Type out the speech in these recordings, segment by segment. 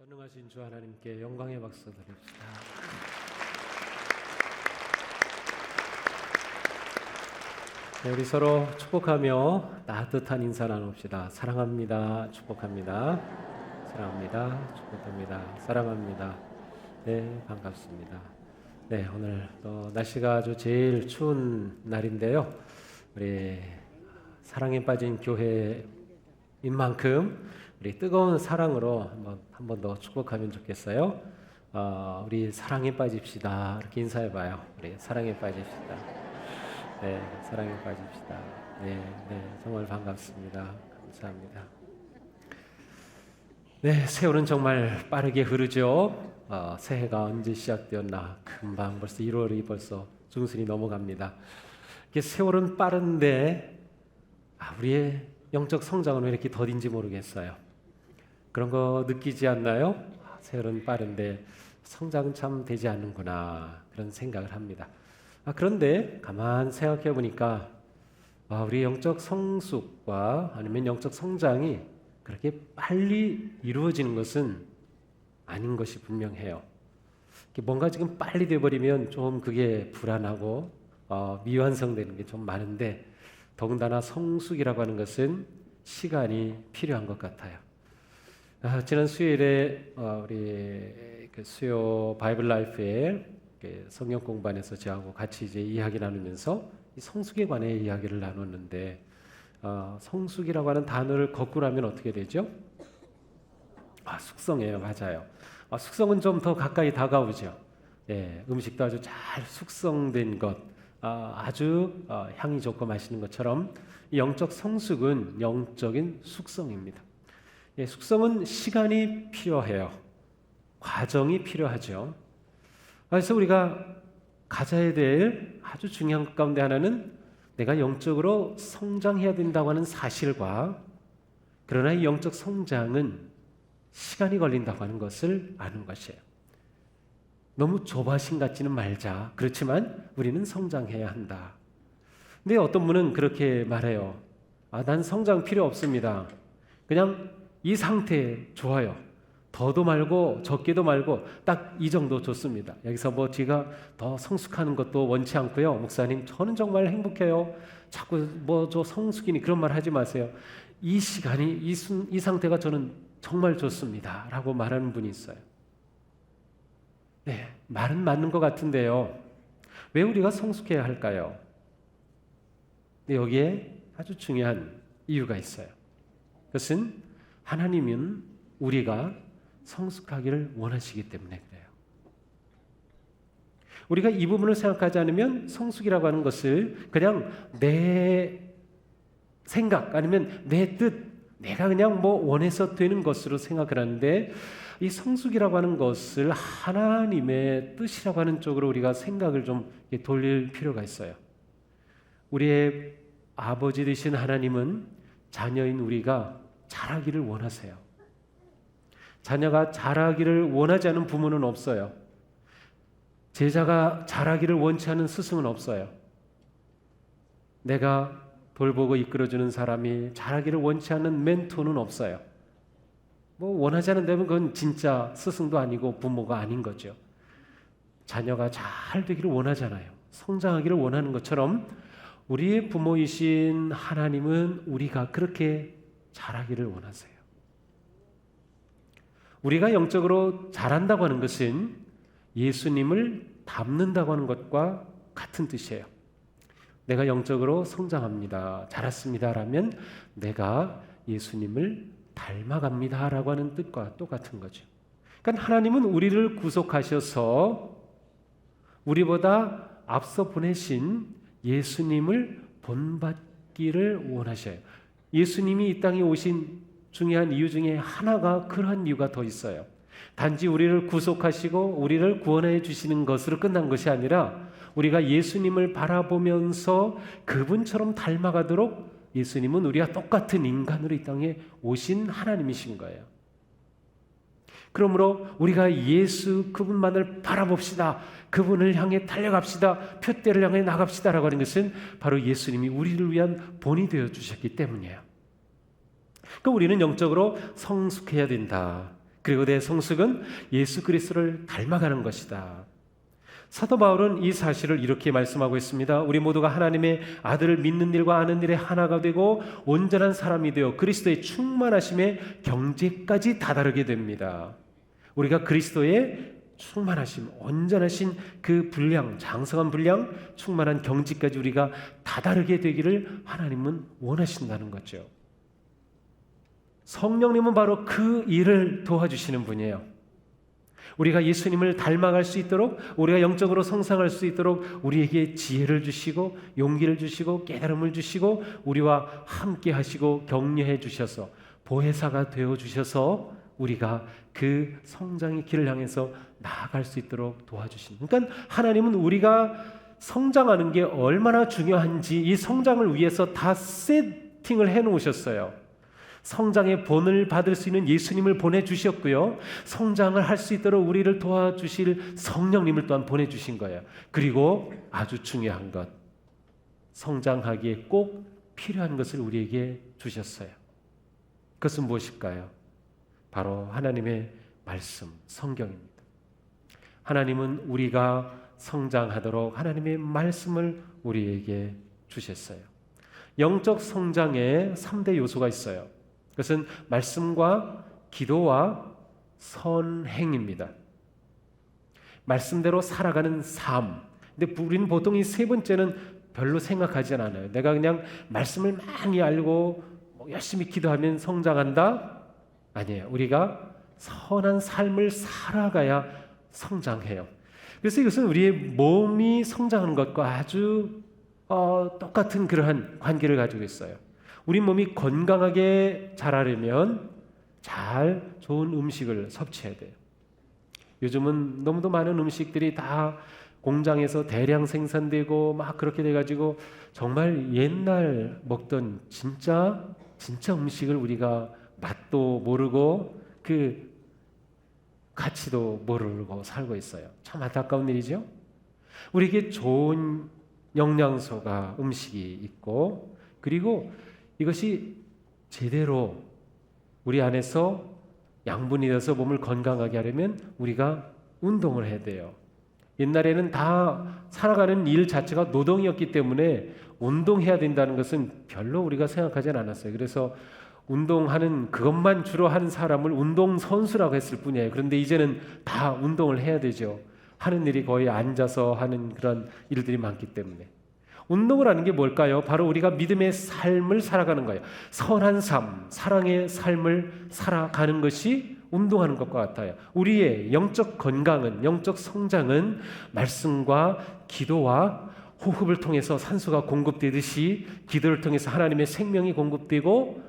전능하신 주 하나님께 영광의 박수 드립시다. 네, 우리 서로 축복하며 따뜻한 인사 나눕시다. 사랑합니다. 축복합니다. 사랑합니다. 축복합니다. 사랑합니다. 네, 반갑습니다. 네, 오늘 또 날씨가 아주 제일 추운 날인데요. 우리 사랑에 빠진 교회인 만큼 우리 뜨거운 사랑으로 한 번 더 축복하면 좋겠어요. 우리 사랑에 빠집시다. 이렇게 인사해봐요. 우리 사랑에 빠집시다. 네, 사랑에 빠집시다. 네, 정말 반갑습니다. 감사합니다. 네, 세월은 정말 빠르게 흐르죠. 새해가 언제 시작되었나 금방 벌써 1월이 벌써 중순이 넘어갑니다. 이게 세월은 빠른데 우리의 영적 성장은 왜 이렇게 더딘지 모르겠어요. 그런 거 느끼지 않나요? 세월은 빠른데 성장은 참 되지 않는구나 그런 생각을 합니다. 그런데 가만 생각해 보니까 우리 영적 성숙과 아니면 영적 성장이 그렇게 빨리 이루어지는 것은 아닌 것이 분명해요. 뭔가 지금 빨리 돼버리면 좀 그게 불안하고 미완성되는 게 좀 많은데 더군다나 성숙이라고 하는 것은 시간이 필요한 것 같아요. 지난 수요일에 우리 수요 바이블 라이프에 성경 공부반에서 저하고 같이 이제 이야기 나누면서 이 성숙에 관해 이야기를 나눴는데 성숙이라고 하는 단어를 거꾸로 하면 어떻게 되죠? 숙성이에요. 맞아요. 숙성은 좀 더 가까이 다가오죠. 예, 음식도 아주 잘 숙성된 것, 아주 향이 좋고 맛있는 것처럼 이 영적 성숙은 영적인 숙성입니다. 예, 숙성은 시간이 필요해요. 과정이 필요하죠. 그래서 우리가 가져야 될 아주 중요한 것 가운데 하나는 내가 영적으로 성장해야 된다고 하는 사실과 그러나 이 영적 성장은 시간이 걸린다고 하는 것을 아는 것이에요. 너무 조바심 갖지는 말자. 그렇지만 우리는 성장해야 한다. 근데 어떤 분은 그렇게 말해요. 난 성장 필요 없습니다. 그냥 이 상태 좋아요. 더도 말고 적게도 말고 딱 이 정도 좋습니다. 여기서 제가 더 성숙하는 것도 원치 않고요. 목사님 저는 정말 행복해요. 자꾸 저 성숙이니 그런 말 하지 마세요. 이 시간이 이 상태가 저는 정말 좋습니다. 라고 말하는 분이 있어요. 네, 말은 맞는 것 같은데요. 왜 우리가 성숙해야 할까요? 여기에 아주 중요한 이유가 있어요. 그것은 하나님은 우리가 성숙하기를 원하시기 때문에 그래요. 우리가 이 부분을 생각하지 않으면 성숙이라고 하는 것을 그냥 내 생각 아니면 내 뜻, 내가 그냥 원해서 되는 것으로 생각을 하는데 이 성숙이라고 하는 것을 하나님의 뜻이라고 하는 쪽으로 우리가 생각을 좀 돌릴 필요가 있어요. 우리의 아버지 되신 하나님은 자녀인 우리가 자라기를 원하세요. 자녀가 자라기를 원하지 않은 부모는 없어요. 제자가 자라기를 원치 않은 스승은 없어요. 내가 돌보고 이끌어주는 사람이 자라기를 원치 않는 멘토는 없어요. 원하지 않는다면 그건 진짜 스승도 아니고 부모가 아닌 거죠. 자녀가 잘 되기를 원하잖아요. 성장하기를 원하는 것처럼 우리의 부모이신 하나님은 우리가 그렇게 자라기를 원하세요. 우리가 영적으로 자란다고 하는 것은 예수님을 닮는다고 하는 것과 같은 뜻이에요. 내가 영적으로 성장합니다, 자랐습니다 라면 내가 예수님을 닮아갑니다 라고 하는 뜻과 똑같은 거죠. 그러니까 하나님은 우리를 구속하셔서 우리보다 앞서 보내신 예수님을 본받기를 원하셔요. 예수님이 이 땅에 오신 중요한 이유 중에 하나가 그러한 이유가 더 있어요. 단지 우리를 구속하시고 우리를 구원해 주시는 것으로 끝난 것이 아니라 우리가 예수님을 바라보면서 그분처럼 닮아가도록 예수님은 우리와 똑같은 인간으로 이 땅에 오신 하나님이신 거예요. 그러므로 우리가 예수 그분만을 바라봅시다. 그분을 향해 달려갑시다. 표대를 향해 나갑시다라고 하는 것은 바로 예수님이 우리를 위한 본이 되어 주셨기 때문이에요. 그러니까 우리는 영적으로 성숙해야 된다. 그리고 내 성숙은 예수 그리스도를 닮아가는 것이다. 사도 바울은 이 사실을 이렇게 말씀하고 있습니다. 우리 모두가 하나님의 아들을 믿는 일과 아는 일에 하나가 되고 온전한 사람이 되어 그리스도의 충만하심의 경지까지 다다르게 됩니다. 우리가 그리스도의 충만하심, 온전하신 그 분량, 장성한 분량, 충만한 경지까지 우리가 다다르게 되기를 하나님은 원하신다는 거죠. 성령님은 바로 그 일을 도와주시는 분이에요. 우리가 예수님을 닮아갈 수 있도록, 우리가 영적으로 성장할 수 있도록 우리에게 지혜를 주시고 용기를 주시고 깨달음을 주시고 우리와 함께 하시고 격려해 주셔서 보혜사가 되어 주셔서 우리가 그 성장의 길을 향해서 나아갈 수 있도록 도와주십니다. 그러니까 하나님은 우리가 성장하는 게 얼마나 중요한지 이 성장을 위해서 다 세팅을 해 놓으셨어요. 성장의 본을 받을 수 있는 예수님을 보내주셨고요, 성장을 할 수 있도록 우리를 도와주실 성령님을 또한 보내주신 거예요. 그리고 아주 중요한 것, 성장하기에 꼭 필요한 것을 우리에게 주셨어요. 그것은 무엇일까요? 바로 하나님의 말씀, 성경입니다. 하나님은 우리가 성장하도록 하나님의 말씀을 우리에게 주셨어요. 영적 성장에 3대 요소가 있어요. 그것은 말씀과 기도와 선행입니다. 말씀대로 살아가는 삶. 근데 우리는 보통 이 세 번째는 별로 생각하지 않아요. 내가 그냥 말씀을 많이 알고 열심히 기도하면 성장한다? 아니에요. 우리가 선한 삶을 살아가야 성장해요. 그래서 이것은 우리의 몸이 성장하는 것과 아주 똑같은 그러한 관계를 가지고 있어요. 우리 몸이 건강하게 자라려면 잘 좋은 음식을 섭취해야 돼요. 요즘은 너무도 많은 음식들이 다 공장에서 대량 생산되고 막 그렇게 돼가지고 정말 옛날 먹던 진짜 음식을 우리가 맛도 모르고 그 가치도 모르고 살고 있어요. 참 안타까운 일이죠. 우리에게 좋은 영양소가 음식이 있고, 그리고 이것이 제대로 우리 안에서 양분이 되어서 몸을 건강하게 하려면 우리가 운동을 해야 돼요. 옛날에는 다 살아가는 일 자체가 노동이었기 때문에 운동해야 된다는 것은 별로 우리가 생각하지 않았어요. 그래서 운동하는 그것만 주로 하는 사람을 운동선수라고 했을 뿐이에요. 그런데 이제는 다 운동을 해야 되죠. 하는 일이 거의 앉아서 하는 그런 일들이 많기 때문에. 운동을 하는 게 뭘까요? 바로 우리가 믿음의 삶을 살아가는 거예요. 선한 삶, 사랑의 삶을 살아가는 것이 운동하는 것과 같아요. 우리의 영적 건강은, 영적 성장은 말씀과 기도와 호흡을 통해서 산소가 공급되듯이 기도를 통해서 하나님의 생명이 공급되고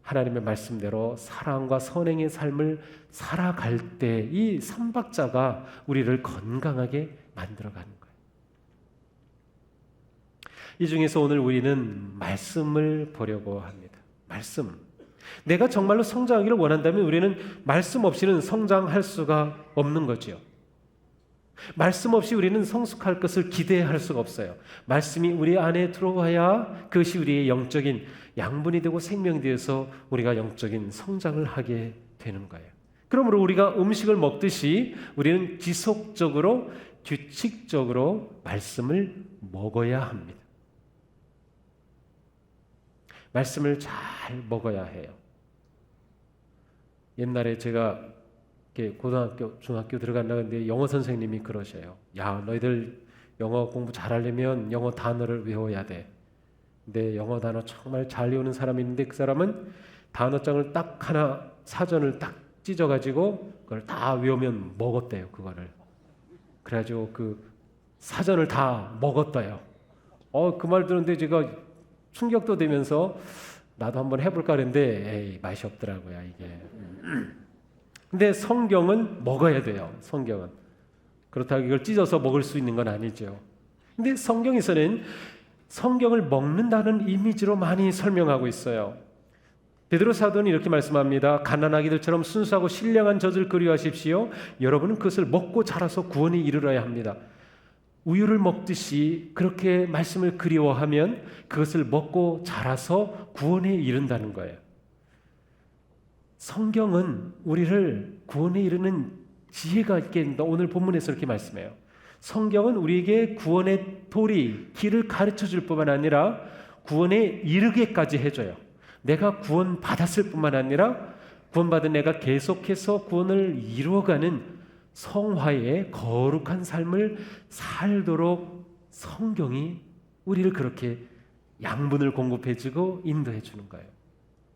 하나님의 말씀대로 사랑과 선행의 삶을 살아갈 때 이 삼박자가 우리를 건강하게 만들어가는 거예요. 이 중에서 오늘 우리는 말씀을 보려고 합니다. 말씀. 내가 정말로 성장하기를 원한다면 우리는 말씀 없이는 성장할 수가 없는 거죠. 말씀 없이 우리는 성숙할 것을 기대할 수가 없어요. 말씀이 우리 안에 들어와야 그것이 우리의 영적인 양분이 되고 생명이 되어서 우리가 영적인 성장을 하게 되는 거예요. 그러므로 우리가 음식을 먹듯이 우리는 지속적으로 규칙적으로 말씀을 먹어야 합니다. 말씀을 잘 먹어야 해요. 옛날에 제가 고등학교, 중학교 들어간다는데 영어 선생님이 그러셔요. 야, 너희들 영어 공부 잘하려면 영어 단어를 외워야 돼. 근데 영어 단어 정말 잘 외우는 사람이 있는데 그 사람은 단어장을 딱 하나, 사전을 딱 찢어가지고 그걸 다 외우면 먹었대요. 그거를. 그래가지고 그 사전을 다 먹었대요. 그 말 들었는데 제가 충격도 되면서 나도 한번 해볼까 했는데 맛이 없더라고요. 이게. 근데 성경은 먹어야 돼요. 성경은. 그렇다고 이걸 찢어서 먹을 수 있는 건 아니죠. 근데 성경에서는 성경을 먹는다는 이미지로 많이 설명하고 있어요. 베드로 사도는 이렇게 말씀합니다. 가난아기들처럼 순수하고 신령한 젖을 그리워하십시오. 여러분은 그것을 먹고 자라서 구원에 이르러야 합니다. 우유를 먹듯이 그렇게 말씀을 그리워하면 그것을 먹고 자라서 구원에 이른다는 거예요. 성경은 우리를 구원에 이르는 지혜가 있게 된다. 오늘 본문에서 이렇게 말씀해요. 성경은 우리에게 구원의 도리, 길을 가르쳐 줄 뿐만 아니라 구원에 이르게까지 해줘요. 내가 구원 받았을 뿐만 아니라 구원받은 내가 계속해서 구원을 이루어가는 성화의 거룩한 삶을 살도록 성경이 우리를 그렇게 양분을 공급해주고 인도해주는 거예요.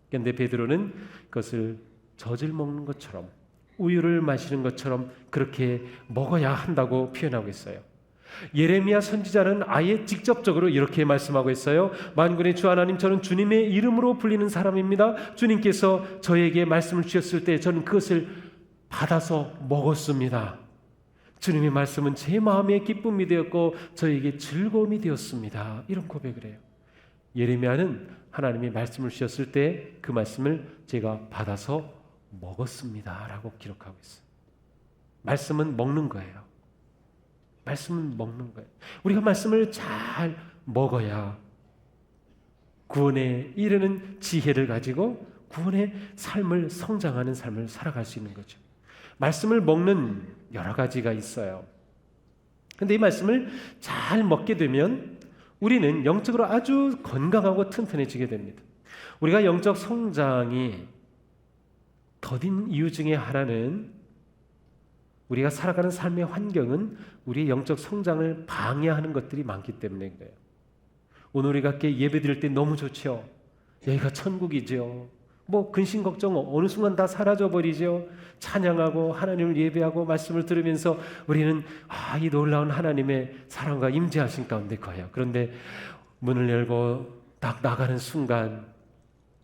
그런데 베드로는 그것을 젖을 먹는 것처럼, 우유를 마시는 것처럼 그렇게 먹어야 한다고 표현하고 있어요. 예레미야 선지자는 아예 직접적으로 이렇게 말씀하고 있어요. 만군의 주 하나님, 저는 주님의 이름으로 불리는 사람입니다. 주님께서 저에게 말씀을 주셨을 때 저는 그것을 받아서 먹었습니다. 주님의 말씀은 제 마음의 기쁨이 되었고 저에게 즐거움이 되었습니다. 이런 고백을 해요. 예레미야는 하나님이 말씀을 주셨을 때 그 말씀을 제가 받아서 먹었습니다 라고 기록하고 있어요. 말씀은 먹는 거예요. 말씀은 먹는 거예요. 우리가 말씀을 잘 먹어야 구원에 이르는 지혜를 가지고 구원의 삶을, 성장하는 삶을 살아갈 수 있는 거죠. 말씀을 먹는 여러 가지가 있어요. 그런데 이 말씀을 잘 먹게 되면 우리는 영적으로 아주 건강하고 튼튼해지게 됩니다. 우리가 영적 성장이 더딘 이유 중에 하나는 우리가 살아가는 삶의 환경은 우리의 영적 성장을 방해하는 것들이 많기 때문에 그래요. 오늘 우리가 예배 드릴 때 너무 좋죠. 여기가 천국이죠. 뭐 근심 걱정 어느 순간 다 사라져 버리죠. 찬양하고 하나님을 예배하고 말씀을 들으면서 우리는 이 놀라운 하나님의 사랑과 임재하신 가운데 거예요. 그런데 문을 열고 딱 나가는 순간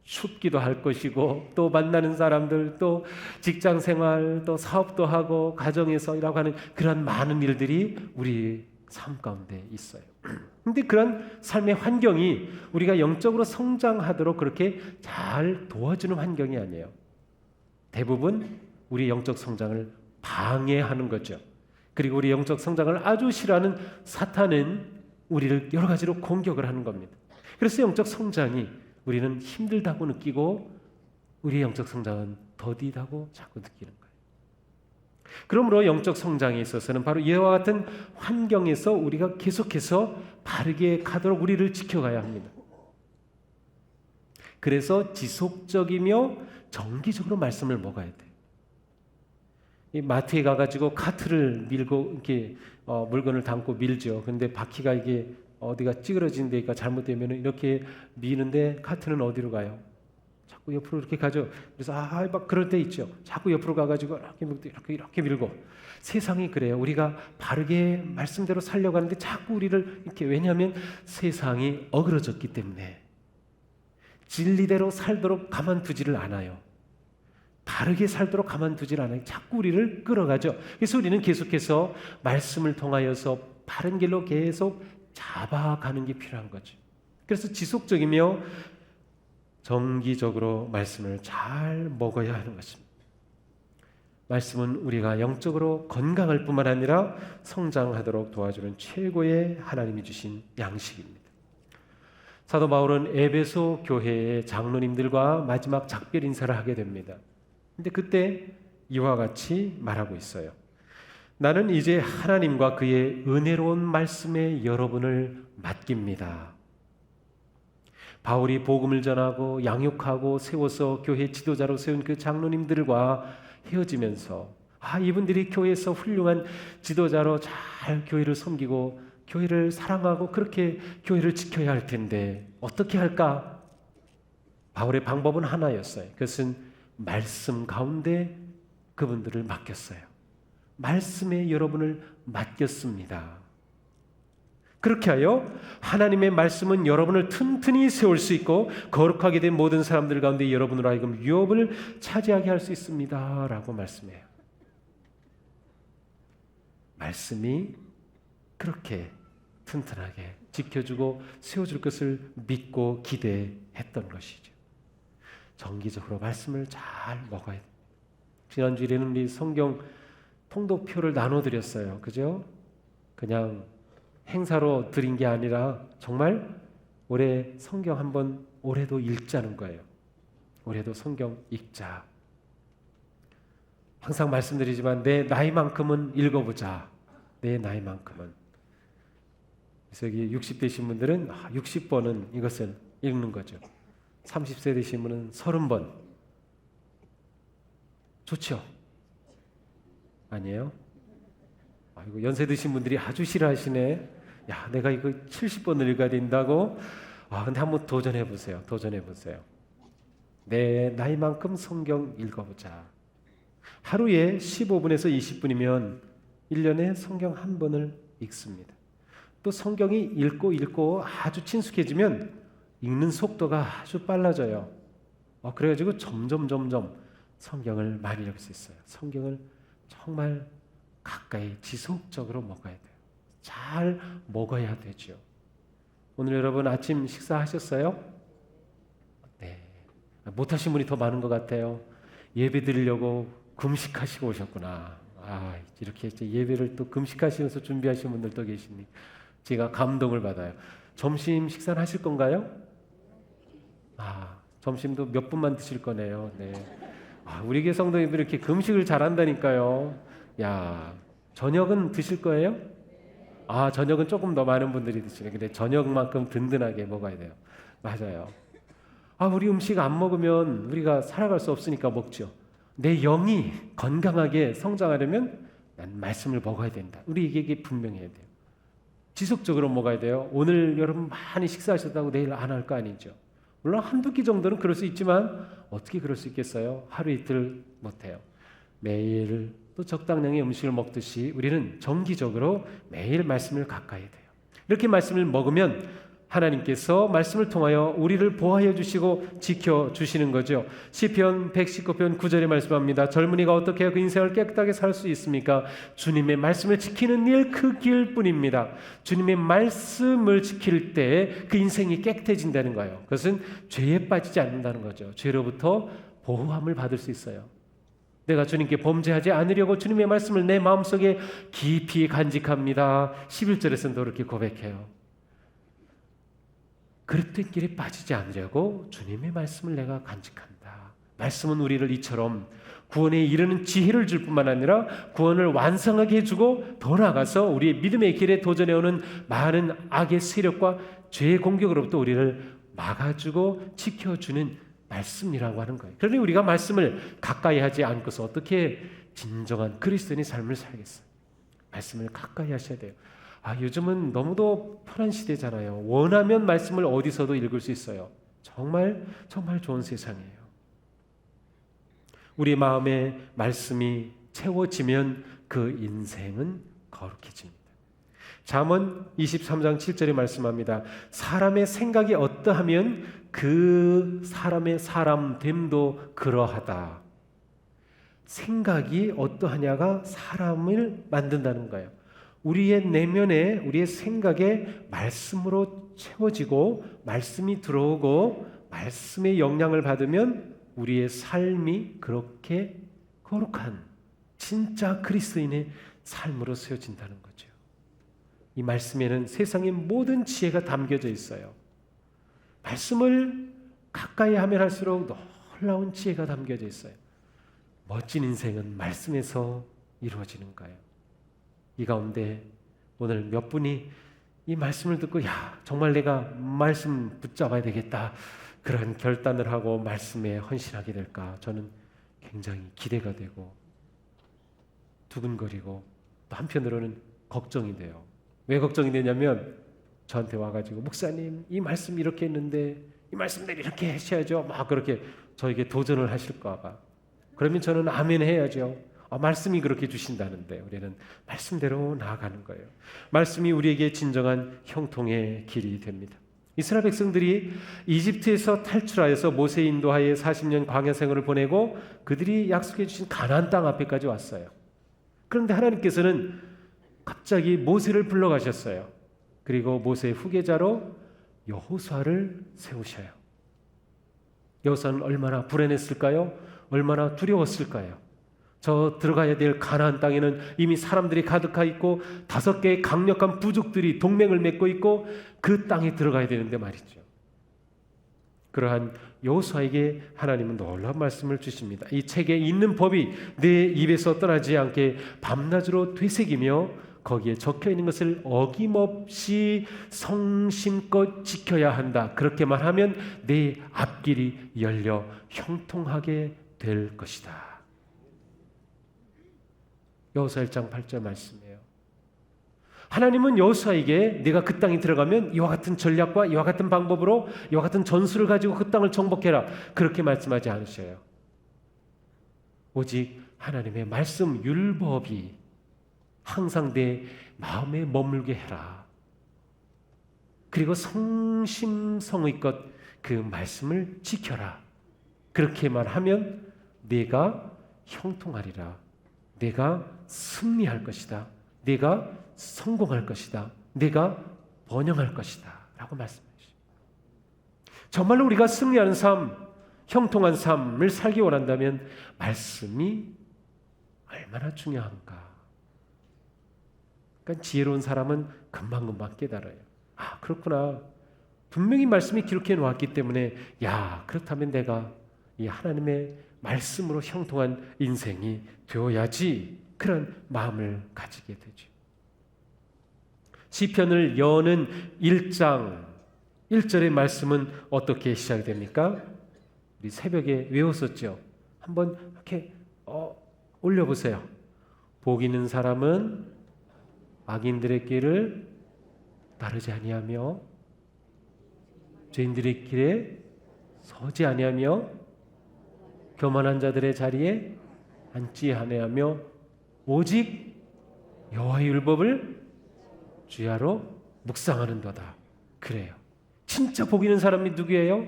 춥기도 할 것이고 또 만나는 사람들, 또 직장 생활, 또 사업도 하고 가정에서 일하고 하는 그런 많은 일들이 우리 삶 가운데 있어요. 그런데 그런 삶의 환경이 우리가 영적으로 성장하도록 그렇게 잘 도와주는 환경이 아니에요. 대부분 우리 영적 성장을 방해하는 거죠. 그리고 우리 영적 성장을 아주 싫어하는 사탄은 우리를 여러 가지로 공격을 하는 겁니다. 그래서 영적 성장이 우리는 힘들다고 느끼고 우리의 영적 성장은 더디다고 자꾸 느끼는 거예요. 그러므로 영적 성장에 있어서는 바로 이와 같은 환경에서 우리가 계속해서 바르게 가도록 우리를 지켜가야 합니다. 그래서 지속적이며 정기적으로 말씀을 먹어야 돼요. 이 마트에 가가지고 카트를 밀고 이렇게 물건을 담고 밀죠. 근데 바퀴가 이게 어디가 찌그러진 데가 잘못되면 이렇게 미는데 카트는 어디로 가요? 자꾸 옆으로 이렇게 가죠. 그래서 막 그럴 때 있죠. 자꾸 옆으로 가가지고 이렇게 밀고. 세상이 그래요. 우리가 바르게 말씀대로 살려고 하는데 자꾸 우리를 이렇게, 왜냐하면 세상이 어그러졌기 때문에 진리대로 살도록 가만두지를 않아요. 바르게 살도록 가만두지를 않아요. 자꾸 우리를 끌어가죠. 그래서 우리는 계속해서 말씀을 통하여서 바른 길로 계속 잡아가는 게 필요한 거죠. 그래서 지속적이며 정기적으로 말씀을 잘 먹어야 하는 것입니다. 말씀은 우리가 영적으로 건강할 뿐만 아니라 성장하도록 도와주는 최고의 하나님이 주신 양식입니다. 사도 바울은 에베소 교회의 장로님들과 마지막 작별 인사를 하게 됩니다. 근데 그때 이와 같이 말하고 있어요. 나는 이제 하나님과 그의 은혜로운 말씀에 여러분을 맡깁니다. 바울이 복음을 전하고 양육하고 세워서 교회 지도자로 세운 그 장로님들과 헤어지면서 이분들이 교회에서 훌륭한 지도자로 잘 교회를 섬기고 교회를 사랑하고 그렇게 교회를 지켜야 할 텐데 어떻게 할까? 바울의 방법은 하나였어요. 그것은 말씀 가운데 그분들을 맡겼어요. 말씀에 여러분을 맡겼습니다. 그렇게 하여 하나님의 말씀은 여러분을 튼튼히 세울 수 있고 거룩하게 된 모든 사람들 가운데 여러분으로 하여금 유업을 차지하게 할 수 있습니다 라고 말씀해요. 말씀이 그렇게 튼튼하게 지켜주고 세워줄 것을 믿고 기대했던 것이죠. 정기적으로 말씀을 잘 먹어야 됩니다. 지난주에는 우리 성경 통독표를 나눠드렸어요. 그죠? 그냥 행사로 드린 게 아니라 정말 올해 성경 한번 올해도 읽자는 거예요. 올해도 성경 읽자. 항상 말씀드리지만 내 나이만큼은 읽어보자. 내 나이만큼은. 그래서 여기 60대신 분들은 60번은 이것을 읽는 거죠. 30세 되신 분은 30번. 좋죠? 아니에요? 아이고, 연세 드신 분들이 아주 싫어하시네. 야, 내가 이거 70번을 읽어야 된다고? 근데 한번 도전해 보세요. 도전해 보세요. 내 나이만큼 성경 읽어보자. 하루에 15분에서 20분이면 1년에 성경 한 번을 읽습니다. 또 성경이 읽고 아주 친숙해지면 읽는 속도가 아주 빨라져요. 그래가지고 점점 성경을 많이 읽을 수 있어요. 성경을 정말 가까이 지속적으로 먹어야 돼요. 잘 먹어야 되죠. 오늘 여러분 아침 식사하셨어요? 네. 못하신 분이 더 많은 것 같아요. 예배 드리려고 금식하시고 오셨구나. 이렇게 예배를 또 금식하시면서 준비하시는 분들도 계시니 제가 감동을 받아요. 점심 식사는 하실 건가요? 점심도 몇 분만 드실 거네요. 네. 우리 교회 성도님들 이렇게 금식을 잘한다니까요. 야, 저녁은 드실 거예요? 저녁은 조금 더 많은 분들이 드시네. 근데 저녁만큼 든든하게 먹어야 돼요. 맞아요. 우리 음식 안 먹으면 우리가 살아갈 수 없으니까 먹죠. 내 영이 건강하게 성장하려면 난 말씀을 먹어야 된다. 우리에게 분명해야 돼요. 지속적으로 먹어야 돼요. 오늘 여러분 많이 식사하셨다고 내일 안 할 거 아니죠. 물론 한두 끼 정도는 그럴 수 있지만 어떻게 그럴 수 있겠어요? 하루 이틀 못해요. 매일 또 적당량의 음식을 먹듯이 우리는 정기적으로 매일 말씀을 가까이 돼요. 이렇게 말씀을 먹으면 하나님께서 말씀을 통하여 우리를 보호해 주시고 지켜주시는 거죠. 시편 119편 9절에 말씀합니다. 젊은이가 어떻게 그 인생을 깨끗하게 살 수 있습니까? 주님의 말씀을 지키는 일, 그 길뿐입니다. 주님의 말씀을 지킬 때 그 인생이 깨끗해진다는 거예요. 그것은 죄에 빠지지 않는다는 거죠. 죄로부터 보호함을 받을 수 있어요. 내가 주님께 범죄하지 않으려고 주님의 말씀을 내 마음속에 깊이 간직합니다. 11절에서는 그렇게 고백해요. 그릇된 길에 빠지지 않으려고 주님의 말씀을 내가 간직한다. 말씀은 우리를 이처럼 구원에 이르는 지혜를 줄 뿐만 아니라 구원을 완성하게 해주고 더 나아가서 우리의 믿음의 길에 도전해오는 많은 악의 세력과 죄의 공격으로부터 우리를 막아주고 지켜주는 말씀이라고 하는 거예요. 그러니 우리가 말씀을 가까이 하지 않고서 어떻게 진정한 그리스도인의 삶을 살겠어요? 말씀을 가까이 하셔야 돼요. 요즘은 너무도 편한 시대잖아요. 원하면 말씀을 어디서도 읽을 수 있어요. 정말 좋은 세상이에요. 우리 마음에 말씀이 채워지면 그 인생은 거룩해집니다. 잠언 23장 7절에 말씀합니다. 사람의 생각이 어떠하면 그 사람의 사람됨도 그러하다. 생각이 어떠하냐가 사람을 만든다는 거예요. 우리의 내면에 우리의 생각에 말씀으로 채워지고 말씀이 들어오고 말씀의 영향을 받으면 우리의 삶이 그렇게 거룩한 진짜 그리스도인의 삶으로 세워진다는 거죠. 이 말씀에는 세상의 모든 지혜가 담겨져 있어요. 말씀을 가까이 하면 할수록 놀라운 지혜가 담겨져 있어요. 멋진 인생은 말씀에서 이루어지는 거예요. 이 가운데 오늘 몇 분이 이 말씀을 듣고 정말 내가 말씀 붙잡아야 되겠다 그런 결단을 하고 말씀에 헌신하게 될까 저는 굉장히 기대가 되고 두근거리고 또 한편으로는 걱정이 돼요. 왜 걱정이 되냐면 저한테 와가지고 목사님 이 말씀 이렇게 했는데 이 말씀대로 이렇게 하셔야죠 막 그렇게 저에게 도전을 하실까 봐. 그러면 저는 아멘 해야죠. 말씀이 그렇게 주신다는데 우리는 말씀대로 나아가는 거예요. 말씀이 우리에게 진정한 형통의 길이 됩니다. 이스라엘 백성들이 이집트에서 탈출하여서 모세 인도하에 40년 광야 생활을 보내고 그들이 약속해 주신 가나안 땅 앞에까지 왔어요. 그런데 하나님께서는 갑자기 모세를 불러가셨어요. 그리고 모세의 후계자로 여호수아를 세우셔요. 여호수아는 얼마나 불안했을까요? 얼마나 두려웠을까요? 저 들어가야 될 가나안 땅에는 이미 사람들이 가득하 있고 5개의 강력한 부족들이 동맹을 맺고 있고 그 땅에 들어가야 되는데 말이죠. 그러한 여호수아에게 하나님은 놀라운 말씀을 주십니다. 이 책에 있는 법이 내 입에서 떠나지 않게 밤낮으로 되새기며 거기에 적혀 있는 것을 어김없이 성심껏 지켜야 한다. 그렇게만 하면 내 앞길이 열려 형통하게 될 것이다. 여호수아 1장 8절 말씀이에요. 하나님은 여호수아에게 네가 그 땅에 들어가면 이와 같은 전략과 이와 같은 방법으로 이와 같은 전술을 가지고 그 땅을 정복해라. 그렇게 말씀하지 않으셔요. 오직 하나님의 말씀 율법이 항상 내 마음에 머물게 해라. 그리고 성심성의껏 그 말씀을 지켜라. 그렇게만 하면 내가 형통하리라. 내가 승리할 것이다. 내가 성공할 것이다. 내가 번영할 것이다. 라고 말씀해 주십니다. 정말로 우리가 승리하는 삶, 형통한 삶을 살기 원한다면 말씀이 얼마나 중요한가. 그러니까 지혜로운 사람은 금방금방 깨달아요. 아, 그렇구나. 분명히 말씀이 기록해 놓았기 때문에 야, 그렇다면 내가 이 하나님의 말씀으로 형통한 인생이 되어야지. 그런 마음을 가지게 되죠. 시편을 여는 1장 1절의 말씀은 어떻게 시작이 됩니까? 우리 새벽에 외웠었죠. 한번 이렇게 올려보세요. 복 있는 사람은 악인들의 길을 따르지 아니하며 죄인들의 길에 서지 아니하며 교만한 자들의 자리에 앉지 아니하며 오직 여호와의 율법을 주야로 묵상하는도다. 그래요. 진짜 복 있는 사람이 누구예요?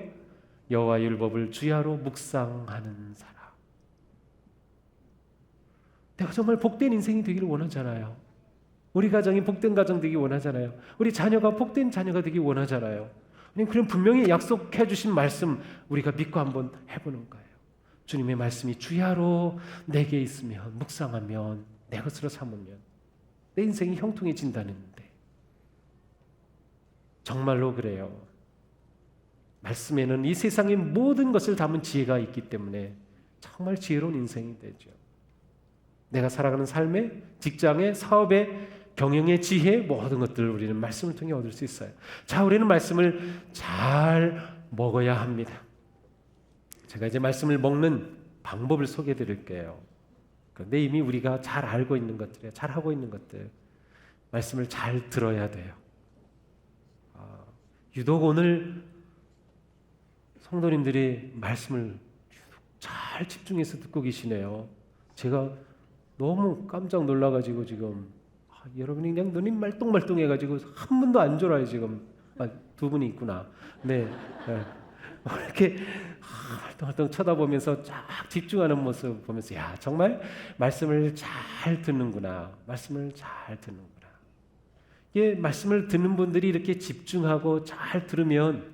여호와의 율법을 주야로 묵상하는 사람. 내가 정말 복된 인생이 되기를 원하잖아요. 우리 가정이 복된 가정 되기 원하잖아요. 우리 자녀가 복된 자녀가 되기 원하잖아요. 그럼 분명히 약속해 주신 말씀 우리가 믿고 한번 해보는 거예요. 주님의 말씀이 주야로 내게 있으면, 묵상하면, 내 것으로 삼으면 내 인생이 형통해진다는데 정말로 그래요. 말씀에는 이 세상의 모든 것을 담은 지혜가 있기 때문에 정말 지혜로운 인생이 되죠. 내가 살아가는 삶에, 직장에, 사업에, 경영의 지혜, 모든 것들을 우리는 말씀을 통해 얻을 수 있어요. 자, 우리는 말씀을 잘 먹어야 합니다. 제가 이제 말씀을 먹는 방법을 소개해 드릴게요. 그런데 이미 우리가 잘 알고 있는 것들이에요. 잘 하고 있는 것들. 말씀을 잘 들어야 돼요. 유독 오늘 성도님들이 말씀을 잘 집중해서 듣고 계시네요. 제가 너무 깜짝 놀라가지고 지금 여러분이 그냥 눈이 말똥말똥해가지고 한 분도 안 졸아요 지금. 두 분이 있구나. 네. 이렇게 활동활동 쳐다보면서 쫙 집중하는 모습 보면서 야, 정말 말씀을 잘 듣는구나. 말씀을 잘 듣는구나. 이게 말씀을 듣는 분들이 이렇게 집중하고 잘 들으면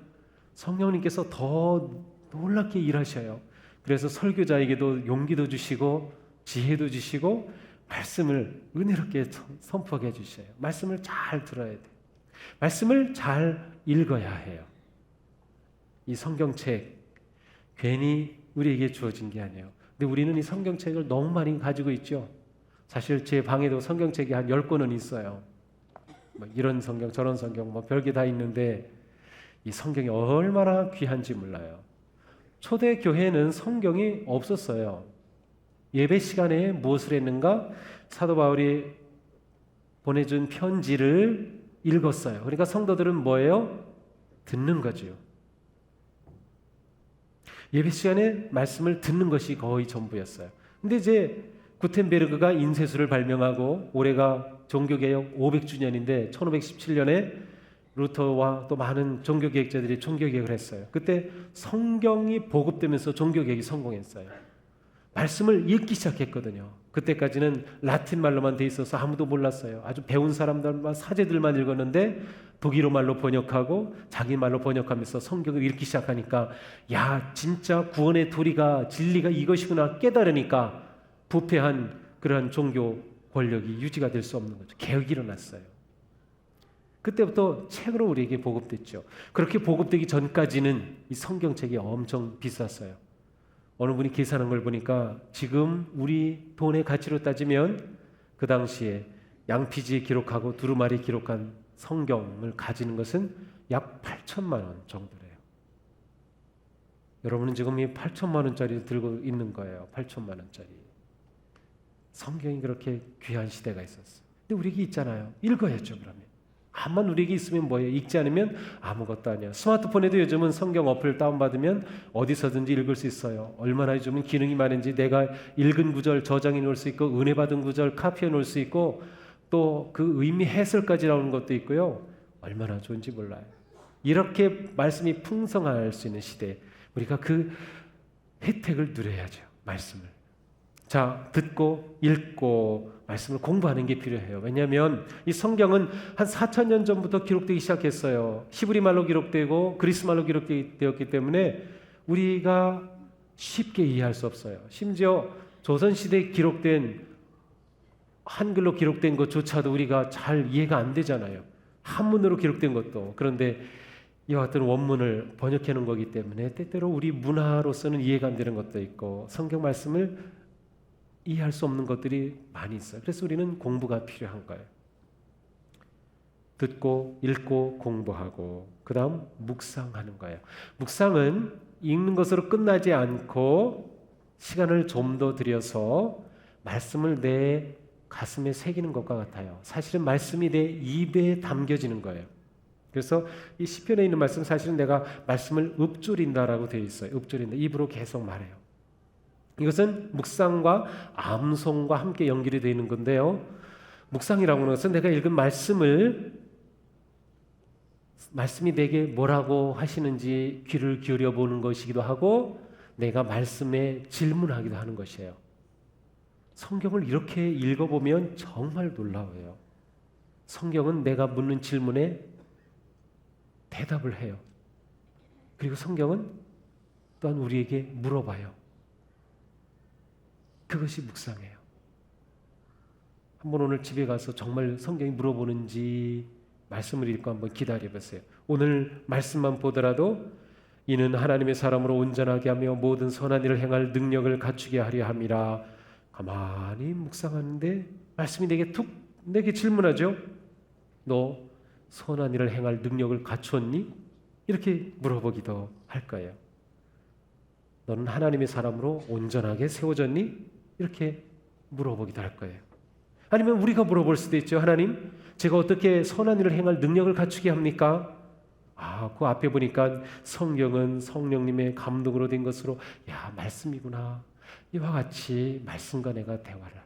성령님께서 더 놀랍게 일하셔요. 그래서 설교자에게도 용기도 주시고 지혜도 주시고 말씀을 은혜롭게 선포하게 해주셔요. 말씀을 잘 들어야 돼요. 말씀을 잘 읽어야 해요. 이 성경책 괜히 우리에게 주어진 게 아니에요. 근데 우리는 이 성경책을 너무 많이 가지고 있죠. 사실 제 방에도 성경책이 한 10권은 있어요. 뭐 이런 성경 저런 성경 뭐 별게 다 있는데 이 성경이 얼마나 귀한지 몰라요. 초대 교회는 성경이 없었어요. 예배 시간에 무엇을 했는가? 사도 바울이 보내준 편지를 읽었어요. 그러니까 성도들은 뭐예요? 듣는 거죠. 예배 시간에 말씀을 듣는 것이 거의 전부였어요. 근데 이제 구텐베르그가 인쇄술을 발명하고 올해가 종교개혁 500주년인데 1517년에 루터와 또 많은 종교개혁자들이 종교개혁을 했어요. 그때 성경이 보급되면서 종교개혁이 성공했어요. 말씀을 읽기 시작했거든요. 그때까지는 라틴 말로만 돼 있어서 아무도 몰랐어요. 아주 배운 사람들만 사제들만 읽었는데 독일어 말로 번역하고 자기 말로 번역하면서 성경을 읽기 시작하니까 야, 진짜 구원의 도리가 진리가 이것이구나 깨달으니까 부패한 그러한 종교 권력이 유지가 될 수 없는 거죠. 개혁이 일어났어요. 그때부터 책으로 우리에게 보급됐죠. 그렇게 보급되기 전까지는 이 성경책이 엄청 비쌌어요. 어느 분이 계산한 걸 보니까 지금 우리 돈의 가치로 따지면 그 당시에 양피지에 기록하고 두루마리에 기록한 성경을 가지는 것은 약 8천만 원 정도래요. 여러분은 지금 이 8천만 원짜리를 들고 있는 거예요. 8천만 원짜리. 성경이 그렇게 귀한 시대가 있었어요. 근데 우리에게 있잖아요. 읽어야죠. 그러면 암만 우리에게 있으면 뭐예요? 읽지 않으면 아무것도 아니야. 스마트폰에도 요즘은 성경 어플 다운받으면 어디서든지 읽을 수 있어요. 얼마나 요즘은 기능이 많은지 내가 읽은 구절 저장해 놓을 수 있고 은혜 받은 구절 카피해 놓을 수 있고 또 그 의미 해설까지 나오는 것도 있고요. 얼마나 좋은지 몰라요. 이렇게 말씀이 풍성할 수 있는 시대, 우리가 그 혜택을 누려야죠. 말씀을. 자, 듣고 읽고 말씀을 공부하는 게 필요해요. 왜냐하면 이 성경은 한 4,000년 전부터 기록되기 시작했어요. 히브리 말로 기록되고 그리스 말로 기록되었기 때문에 우리가 쉽게 이해할 수 없어요. 심지어 조선시대에 기록된 한글로 기록된 것조차도 우리가 잘 이해가 안 되잖아요. 한문으로 기록된 것도. 그런데 이와 같은 원문을 번역해 놓은 거기 때문에 때때로 우리 문화로서는 이해가 안 되는 것도 있고 성경 말씀을 이해할 수 없는 것들이 많이 있어요. 그래서 우리는 공부가 필요한 거예요. 듣고 읽고 공부하고 그 다음 묵상하는 거예요. 묵상은 읽는 것으로 끝나지 않고 시간을 좀 더 들여서 말씀을 내 가슴에 새기는 것과 같아요. 사실은 말씀이 내 입에 담겨지는 거예요. 그래서 이 시편에 있는 말씀 사실은 내가 말씀을 읊조린다라고 되어 있어요. 읊조린다. 입으로 계속 말해요. 이것은 묵상과 암송과 함께 연결이 되어 있는 건데요. 묵상이라고 하는 것은 내가 읽은 말씀이 내게 뭐라고 하시는지 귀를 기울여 보는 것이기도 하고 내가 말씀에 질문하기도 하는 것이에요. 성경을 이렇게 읽어보면 정말 놀라워요. 성경은 내가 묻는 질문에 대답을 해요. 그리고 성경은 또한 우리에게 물어봐요. 그것이 묵상이에요. 한번 오늘 집에 가서 정말 성경이 물어보는지 말씀을 읽고 한번 기다려보세요. 오늘 말씀만 보더라도 이는 하나님의 사람으로 온전하게 하며 모든 선한 일을 행할 능력을 갖추게 하려 함이라. 가만히 묵상하는데 말씀이 내게 질문하죠. 너 선한 일을 행할 능력을 갖추었니? 이렇게 물어보기도 할 거예요. 너는 하나님의 사람으로 온전하게 세워졌니? 이렇게 물어보기도 할 거예요. 아니면 우리가 물어볼 수도 있죠. 하나님, 제가 어떻게 선한 일을 행할 능력을 갖추게 합니까? 그 앞에 보니까 성경은 성령님의 감동으로 된 것으로 말씀이구나. 이와 같이 말씀과 내가 대화를.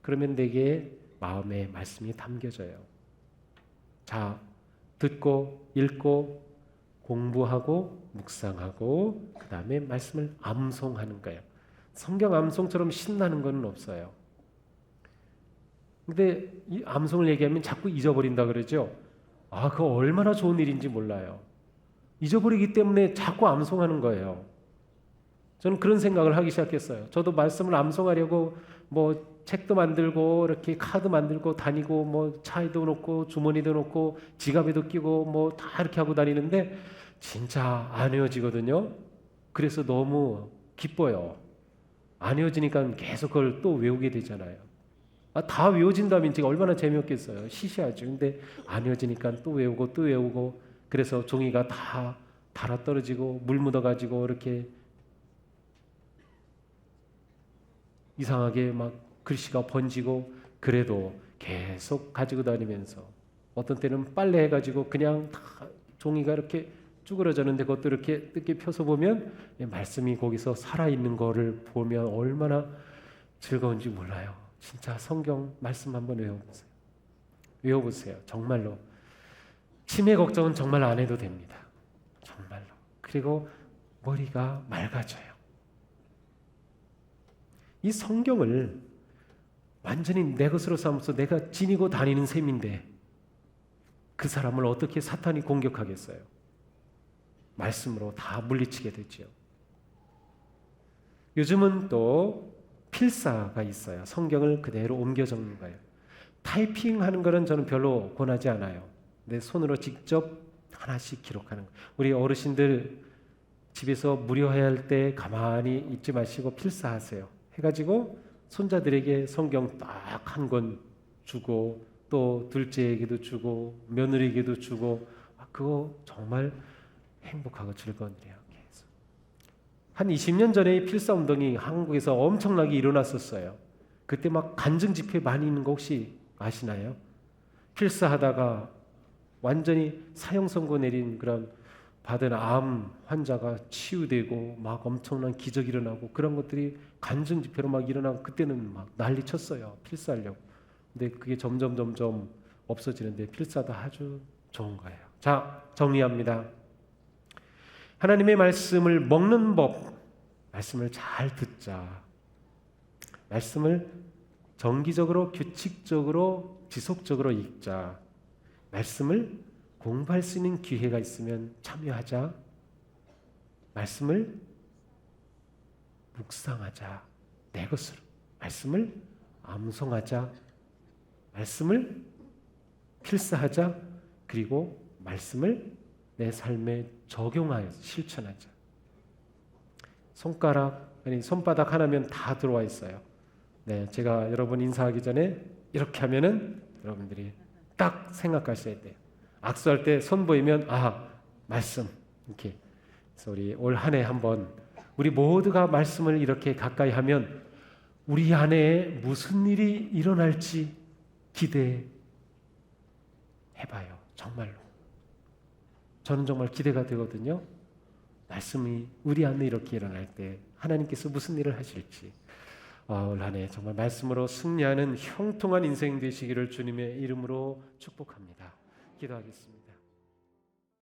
그러면 내게 마음에 말씀이 담겨져요. 자, 듣고 읽고 공부하고 묵상하고 그 다음에 말씀을 암송하는 거예요. 성경 암송처럼 신나는 건 없어요. 근데 이 암송을 얘기하면 자꾸 잊어버린다 그러죠. 그거 얼마나 좋은 일인지 몰라요. 잊어버리기 때문에 자꾸 암송하는 거예요. 저는 그런 생각을 하기 시작했어요. 저도 말씀을 암송하려고 책도 만들고 이렇게 카드 만들고 다니고 차에도 놓고 주머니도 놓고 지갑에도 끼고 다 이렇게 하고 다니는데 진짜 안 외워지거든요. 그래서 너무 기뻐요. 안 외워지니까 계속 그걸 또 외우게 되잖아요. 다 외워진다면 제가 얼마나 재미없겠어요. 시시하죠. 근데 안 외워지니까 또 외우고 또 외우고 그래서 종이가 다 달아 떨어지고 물 묻어가지고 이렇게 이상하게 막 글씨가 번지고 그래도 계속 가지고 다니면서 어떤 때는 빨래 해가지고 그냥 다 종이가 이렇게 쭈그러졌는데 그것도 이렇게 뜯게 펴서 보면 말씀이 거기서 살아있는 거를 보면 얼마나 즐거운지 몰라요. 진짜 성경 말씀 한번 외워보세요. 외워보세요. 정말로. 치매 걱정은 정말 안 해도 됩니다. 정말로. 그리고 머리가 맑아져요. 이 성경을 완전히 내 것으로 삼아서 내가 지니고 다니는 셈인데 그 사람을 어떻게 사탄이 공격하겠어요? 말씀으로 다 물리치게 되죠. 요즘은 또 필사가 있어요. 성경을 그대로 옮겨 적는 거예요. 타이핑하는 거는 저는 별로 권하지 않아요. 내 손으로 직접 하나씩 기록하는 거예요. 우리 어르신들 집에서 무료해야 할 때 가만히 있지 마시고 필사하세요. 해가지고 손자들에게 성경 딱 한 권 주고 또 둘째에게도 주고 며느리에게도 주고 그거 정말 행복하고 즐거운 일이에요. 계속. 한 20년 전에 필사운동이 한국에서 엄청나게 일어났었어요. 그때 막 간증 집회 많이 있는 거 혹시 아시나요? 필사하다가 완전히 사형 선고 내린 그런 받은 암 환자가 치유되고 막 엄청난 기적이 일어나고 그런 것들이 간증 집회로 막 일어나고 그때는 막 난리 쳤어요. 필사하려고. 근데 그게 점점 없어지는데 필사도 아주 좋은 거예요. 자, 정리합니다. 하나님의 말씀을 먹는 법, 말씀을 잘 듣자. 말씀을 정기적으로 규칙적으로 지속적으로 읽자. 말씀을 공부할 수 있는 기회가 있으면 참여하자. 말씀을 묵상하자. 내 것으로. 말씀을 암송하자. 말씀을 필사하자. 그리고 말씀을 내 삶에 적용하여 실천하자. 손바닥 하나면 다 들어와 있어요. 네, 제가 여러분 인사하기 전에 이렇게 하면은 여러분들이 딱 생각하셔야 돼요. 악수할 때 손 보이면 말씀 이렇게. 그래서 우리 올 한 해 한번 우리 모두가 말씀을 이렇게 가까이 하면 우리 안에 무슨 일이 일어날지 기대해봐요. 정말로. 저는 정말 기대가 되거든요. 말씀이 우리 안에 이렇게 일어날 때 하나님께서 무슨 일을 하실지. 올 한 해 정말 말씀으로 승리하는 형통한 인생 되시기를 주님의 이름으로 축복합니다. 기도하겠습니다.